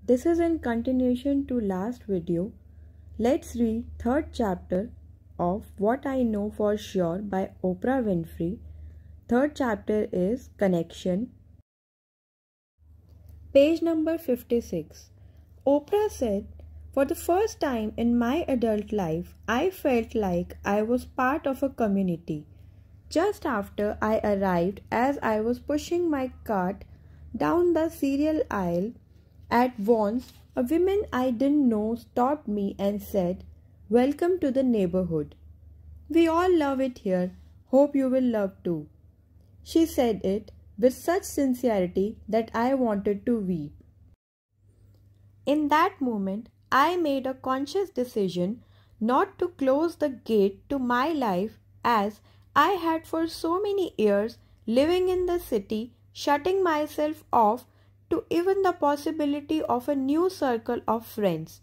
This is in continuation to last video. Let's read third chapter of What I Know for Sure by Oprah Winfrey. Third chapter is Connection. Page number 56. Oprah said, "For the first time in my adult life, I felt like I was part of a community. Just after I arrived, as I was pushing my cart down the cereal aisle at Vaughn's, a woman I didn't know stopped me and said, 'Welcome to the neighborhood. We all love it here. Hope you will love too.' She said it with such sincerity that I wanted to weep. In that moment, I made a conscious decision not to close the gate to my life as I had for so many years living in the city, shutting myself off to even the possibility of a new circle of friends.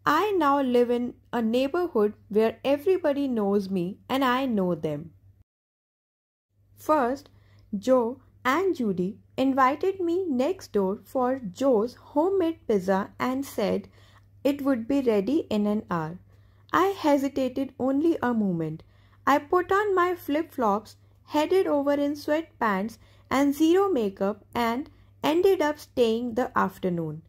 I now live in a neighborhood where everybody knows me and I know them. First, Joe and Judy invited me next door for Joe's homemade pizza and said it would be ready in an hour. I hesitated only a moment. I put on my flip-flops, headed over in sweatpants and zero makeup, and ended up staying the afternoon.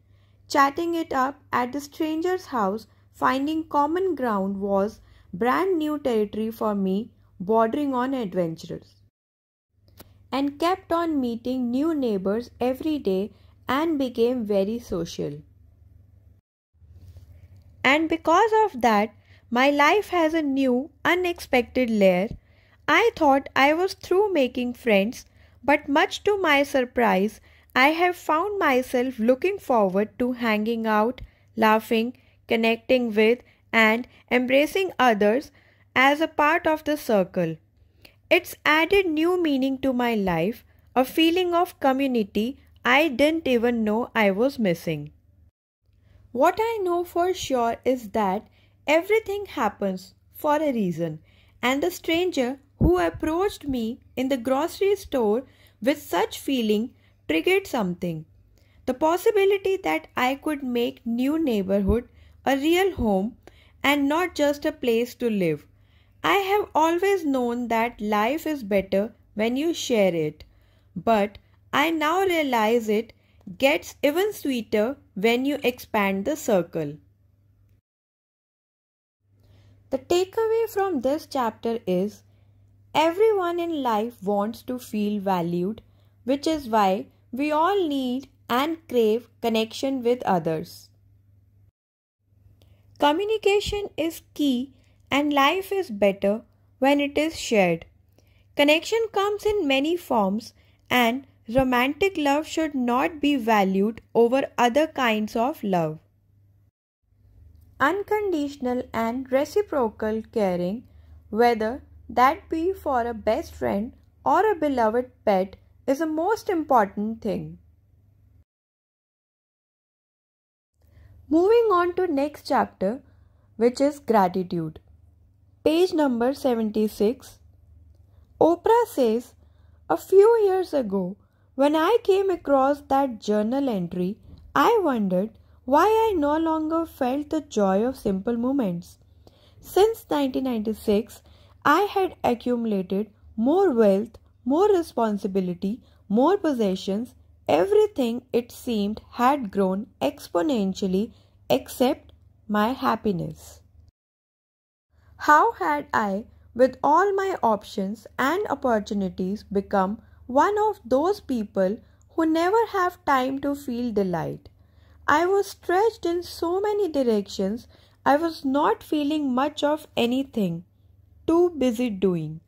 Chatting it up at the stranger's house, finding common ground was brand new territory for me, bordering on adventures. And kept on meeting new neighbors every day and became very social. And because of that, my life has a new, unexpected layer. I thought I was through making friends, but much to my surprise, I have found myself looking forward to hanging out, laughing, connecting with, and embracing others as a part of the circle. It's added new meaning to my life, a feeling of community I didn't even know I was missing. What I know for sure is that everything happens for a reason, and the stranger who approached me in the grocery store with such feeling triggered something. The possibility that I could make new neighborhood a real home and not just a place to live. I have always known that life is better when you share it, but I now realize it gets even sweeter when you expand the circle. The takeaway from this chapter is everyone in life wants to feel valued, which is why we all need and crave connection with others. Communication is key and life is better when it is shared. Connection comes in many forms and romantic love should not be valued over other kinds of love. Unconditional and reciprocal caring, whether that be for a best friend or a beloved pet, is the most important thing. Moving on to next chapter, which is gratitude. Page number 76. Oprah says, "A few years ago, when I came across that journal entry, I wondered why I no longer felt the joy of simple moments. Since 1996, I had accumulated more wealth, more responsibility, more possessions. Everything, it seemed, had grown exponentially except my happiness. How had I, with all my options and opportunities, become one of those people who never have time to feel delight? I was stretched in so many directions, I was not feeling much of anything, too busy doing.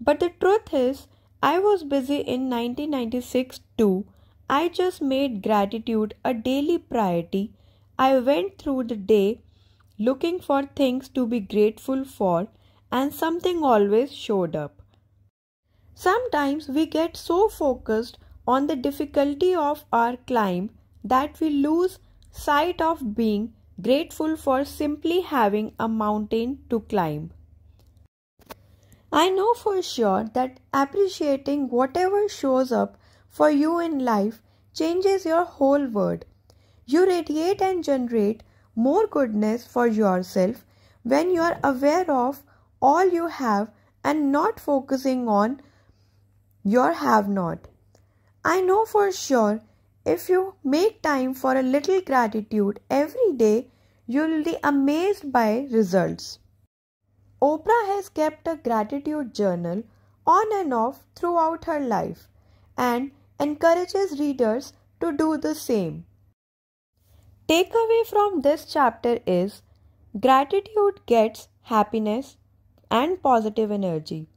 But the truth is, I was busy in 1996 too. I just made gratitude a daily priority. I went through the day looking for things to be grateful for, and something always showed up. Sometimes we get so focused on the difficulty of our climb that we lose sight of being grateful for simply having a mountain to climb. I know for sure that appreciating whatever shows up for you in life changes your whole world. You radiate and generate more goodness for yourself when you are aware of all you have and not focusing on your have not. I know for sure if you make time for a little gratitude every day, you will be amazed by results. Oprah has kept a gratitude journal on and off throughout her life and encourages readers to do the same. Takeaway from this chapter is gratitude gets happiness and positive energy.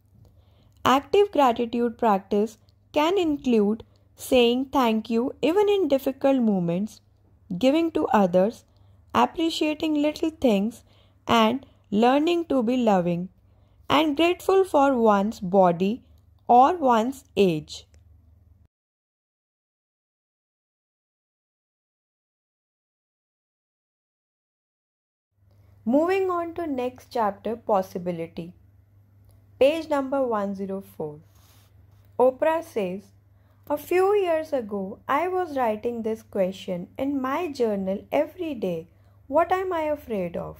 Active gratitude practice can include saying thank you even in difficult moments, giving to others, appreciating little things, and learning to be loving and grateful for one's body or one's age. Moving on to next chapter, possibility. Page number 104. Oprah says, a few years ago, I was writing this question in my journal every day. What am I afraid of?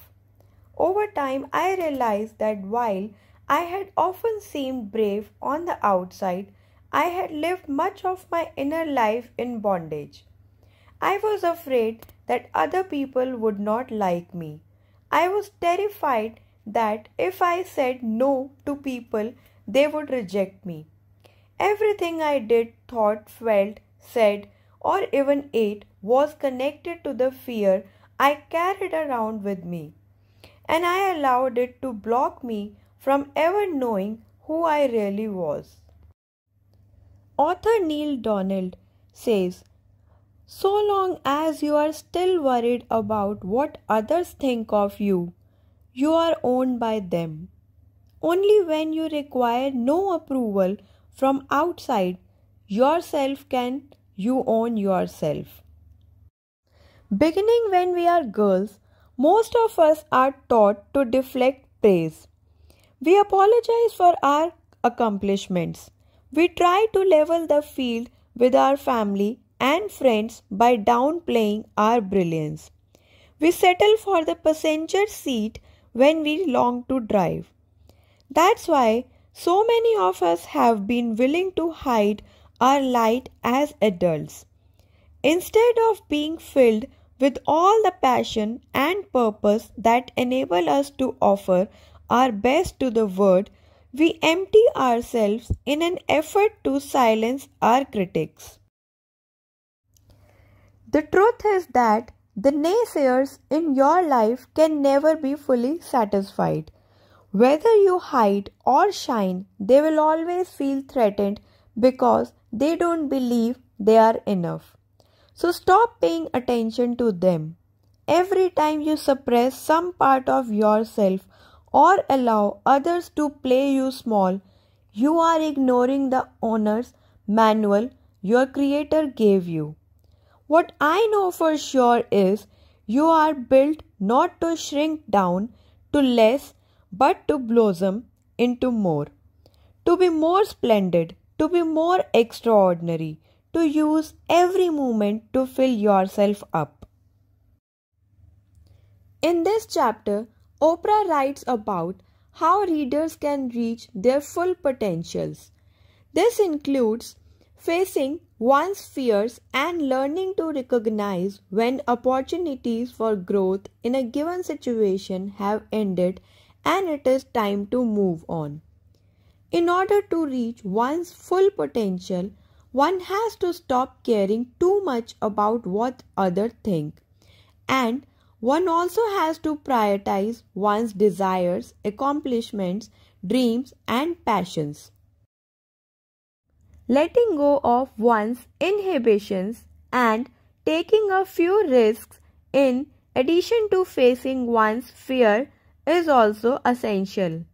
Over time, I realized that while I had often seemed brave on the outside, I had lived much of my inner life in bondage. I was afraid that other people would not like me. I was terrified that if I said no to people, they would reject me. Everything I did, thought, felt, said, or even ate was connected to the fear I carried around with me, and I allowed it to block me from ever knowing who I really was. Author Neil Donald says, so long as you are still worried about what others think of you, you are owned by them. Only when you require no approval from outside yourself can you own yourself. Beginning when we are girls, most of us are taught to deflect praise. We apologize for our accomplishments. We try to level the field with our family and friends by downplaying our brilliance. We settle for the passenger seat when we long to drive. That's why so many of us have been willing to hide our light as adults. Instead of being filled with all the passion and purpose that enable us to offer our best to the world, we empty ourselves in an effort to silence our critics. The truth is that the naysayers in your life can never be fully satisfied. Whether you hide or shine, they will always feel threatened because they don't believe they are enough. So stop paying attention to them. Every time you suppress some part of yourself or allow others to play you small, you are ignoring the owner's manual your Creator gave you. What I know for sure is you are built not to shrink down to less but to blossom into more, to be more splendid, to be more extraordinary, to use every moment to fill yourself up. In this chapter, Oprah writes about how readers can reach their full potentials. This includes facing one's fears and learning to recognize when opportunities for growth in a given situation have ended and it is time to move on. In order to reach one's full potential, one has to stop caring too much about what others think, and one also has to prioritize one's desires, accomplishments, dreams, and passions. Letting go of one's inhibitions and taking a few risks in addition to facing one's fear is also essential.